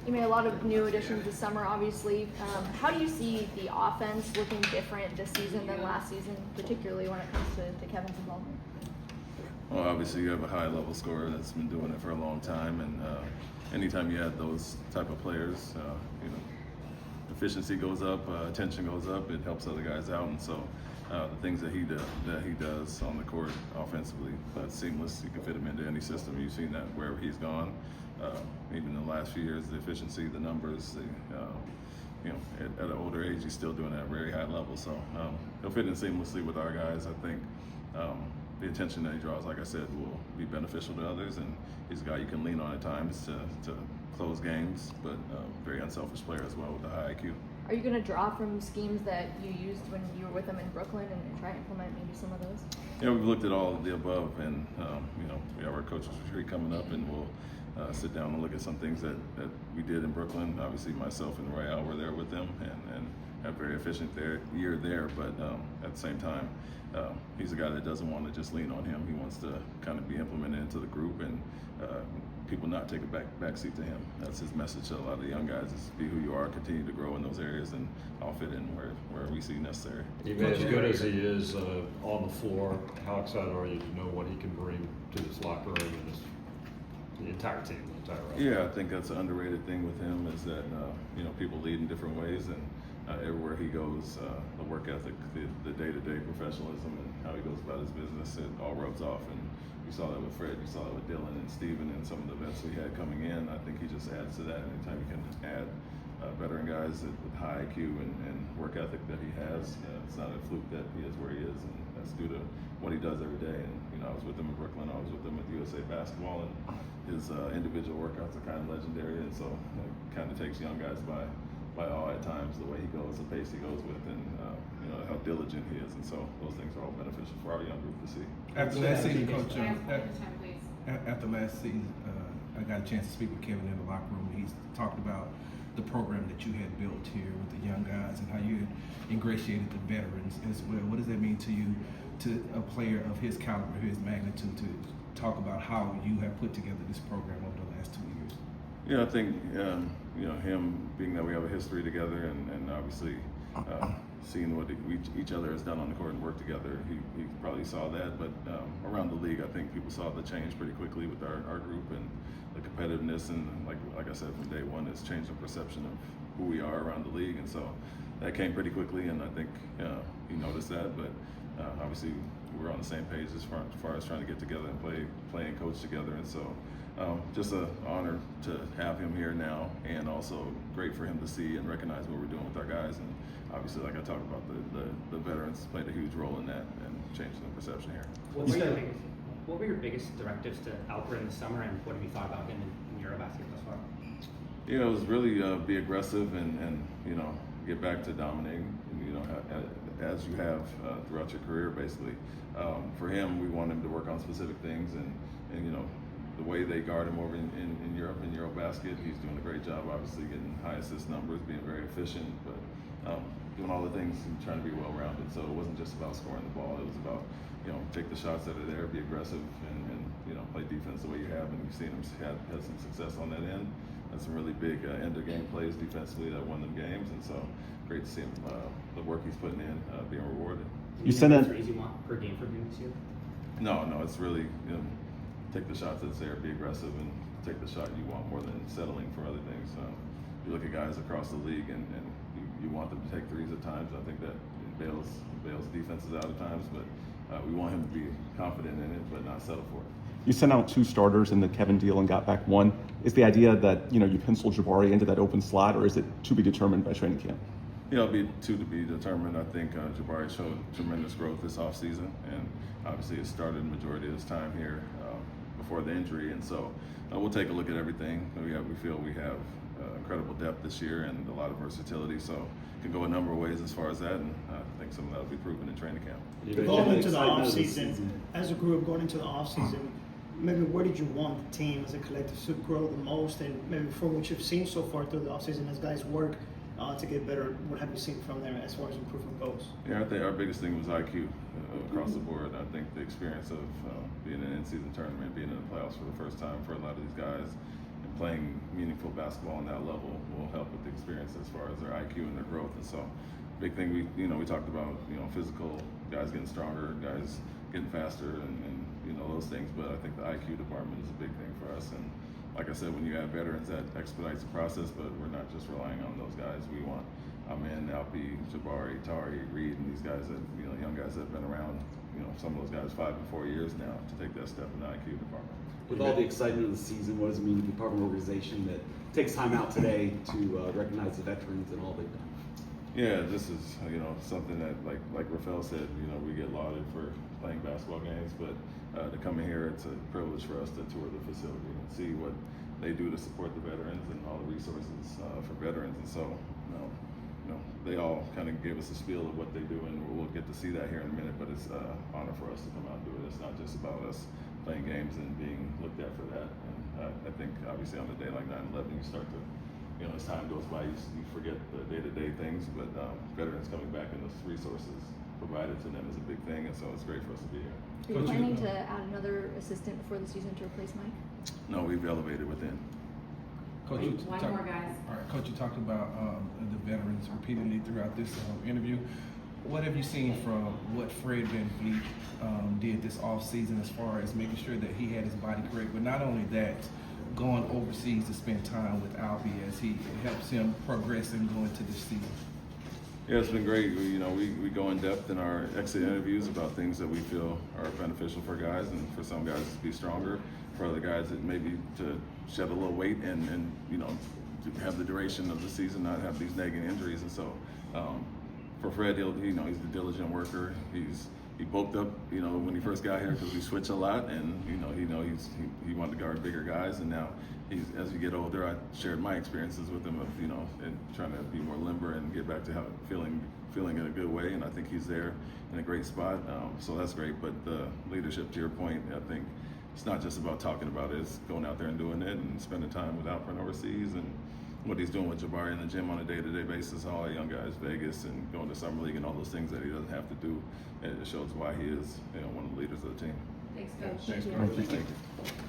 A lot of new additions this summer, obviously. How do you see the offense looking different this season than last season, particularly when it comes to Kevin's involvement? Well, obviously you have a high-level scorer that's been doing it for a long time, and anytime you add those type of players, efficiency goes up, attention goes up. It helps other guys out, and so the things that he does on the court offensively, seamless. You can fit him into any system. You've seen that wherever he's gone. Even in the last few years, the efficiency, the numbers, at an older age, he's still doing that at a very high level. So he'll fit in seamlessly with our guys. I think the attention that he draws, like I said, will be beneficial to others, and he's a guy you can lean on at times to close games, but very unselfish player as well with a high IQ. Are you going to draw from schemes that you used when you were with him in Brooklyn and try to implement maybe some of those? We've looked at all of the above, and we have our coaches retreat coming up, and we'll sit down and look at some things that we did in Brooklyn. Obviously, myself and Royale were there with them, and had a very efficient year there. But at the same time, he's a guy that doesn't want to just lean on him. He wants to kind of be implemented into the group, and people not take a backseat to him. That's his message to a lot of the young guys: is be who you are, continue to grow in those areas, and I'll fit in where we see necessary. Even as good as he is on the floor, how excited are you to know what he can bring to this locker room and the entire team, the entire roster? Yeah, I think that's an underrated thing with him is that people lead in different ways, and everywhere he goes, the work ethic, the day-to-day professionalism, and how he goes about his business, it all rubs off. And you saw that with Fred, you saw that with Dylan and Steven, and some of the vets we had coming in. I think he just adds to that. Anytime you can add veteran guys with high IQ and work ethic that he has, it's not a fluke that he is where he is, and that's due to what he does every day. And I was with him in Brooklyn, I was with him at USA Basketball, and his individual workouts are kind of legendary, and so it kind of takes young guys by awe at times, the way he goes, the pace he goes with, and how diligent he is, and so those things are all beneficial for our young group to see. After last season, Coach, after last season, I got a chance to speak with Kevin in the locker room. He's talked about the program that you had built here with the young guys and how you had ingratiated the veterans as well. What does that mean to you, to a player of his caliber, his magnitude, to talk about how you have put together this program over the last 2 years? Yeah, I think him being that we have a history together, and obviously seeing what each other has done on the court and worked together, he probably saw that. But around the league, I think people saw the change pretty quickly with our group and the competitiveness, and like I said from day one, it's changed the perception of who we are around the league, and so that came pretty quickly, and I think he noticed that. But obviously, we're on the same page as far as trying to get together and play and coach together, and so. Just an honor to have him here now, and also great for him to see and recognize what we're doing with our guys. And obviously, like I talked about, the veterans played a huge role in that and changing the perception here. What were your biggest directives to Alpi in the summer, and what have you thought about him in Eurobasket thus far? It was really be aggressive and get back to dominating. As you have throughout your career, basically. For him, we want him to work on specific things, and the way they guard him over in Europe, in Eurobasket, he's doing a great job, obviously getting high assist numbers, being very efficient, but doing all the things and trying to be well-rounded. So it wasn't just about scoring the ball, it was about, take the shots that are there, be aggressive, and play defense the way you have, and you've seen him had some success on that end. That's some really big end-of-game plays defensively that won them games, and so great to see him, the work he's putting in, being rewarded. You said that threes you want per game from him this year? No, it's really, take the shots that's there, be aggressive, and take the shot you want more than settling for other things. You look at guys across the league, and you want them to take threes at times. I think that bails defenses out at times, but we want him to be confident in it, but not settle for it. You sent out 2 starters in the Kevin deal and got back 1. Is the idea that you pencil Jabari into that open slot, or is it to be determined by training camp? It'll be to be determined. I think Jabari showed tremendous growth this offseason, and obviously it started the majority of his time here before the injury, and so we'll take a look at everything. We feel we have incredible depth this year and a lot of versatility, so it can go a number of ways as far as that, and I think some of that will be proven in training camp. Going into the offseason, as a group going into the offseason, maybe where did you want the team as a collective to grow the most, and maybe from what you've seen so far through the offseason as guys work to get better, what have you seen from there as far as improvement goes? Yeah, I think our biggest thing was IQ across the board. I think the experience of being in an in-season tournament, being in the playoffs for the first time for a lot of these guys, and playing meaningful basketball on that level will help with the experience as far as their IQ and their growth. And so, big thing we talked about, physical guys getting stronger, guys getting faster, and those things. But I think the IQ department is a big thing for us. And like I said, when you have veterans, that expedites the process. But we're not just relying on those guys. We want Ime, Alpi, Jabari, Tari, Reed, and these guys that young guys that have been around. Some of those guys 5 and 4 years now to take that step in the IQ department. With all the excitement of the season, what does it mean to be part of an organization that takes time out today to recognize the veterans and all they've done? Yeah, this is something that like Rafael said, we get lauded for playing basketball games, but to come in here, it's a privilege for us to tour the facility and see what they do to support the veterans and all the resources for veterans. And so, they all kind of gave us a spiel of what they do, and we'll get to see that here in a minute. But it's an honor for us to come out and do it. It's not just about us playing games and being looked at for that. And I think obviously on a day like 9/11, you start to, as time goes by, you forget the day-to-day things. But veterans coming back and those resources provided to them is a big thing, and so it's great for us to be here. Are you planning to add another assistant before the season to replace Mike? No, we've elevated within. Coach, One more, guys. All right, Coach, you talked about the veterans repeatedly throughout this interview. What have you seen from what Fred VanVleet did this offseason as far as making sure that he had his body correct, but not only that, going overseas to spend time with Alpi as he helps him progress and go into this season? Yeah, it's been great. We go in depth in our exit interviews about things that we feel are beneficial for guys, and for some guys to be stronger, for other guys that maybe to shed a little weight and to have the duration of the season, not have these nagging injuries. And so for Fred, he's the diligent worker. He bulked up, when he first got here because we switch a lot, and he wanted to guard bigger guys, and now as you get older, I shared my experiences with him of and trying to be more limber and get back to feeling in a good way, and I think he's there in a great spot. So that's great. But the leadership, to your point, I think it's not just about talking about it; it's going out there and doing it and spending time with Alfred overseas, and what he's doing with Jabari in the gym on a day-to-day basis, all the young guys, Vegas, and going to summer league and all those things that he doesn't have to do. And it shows why he is one of the leaders of the team. Thanks, Coach. Thank you. Thank you.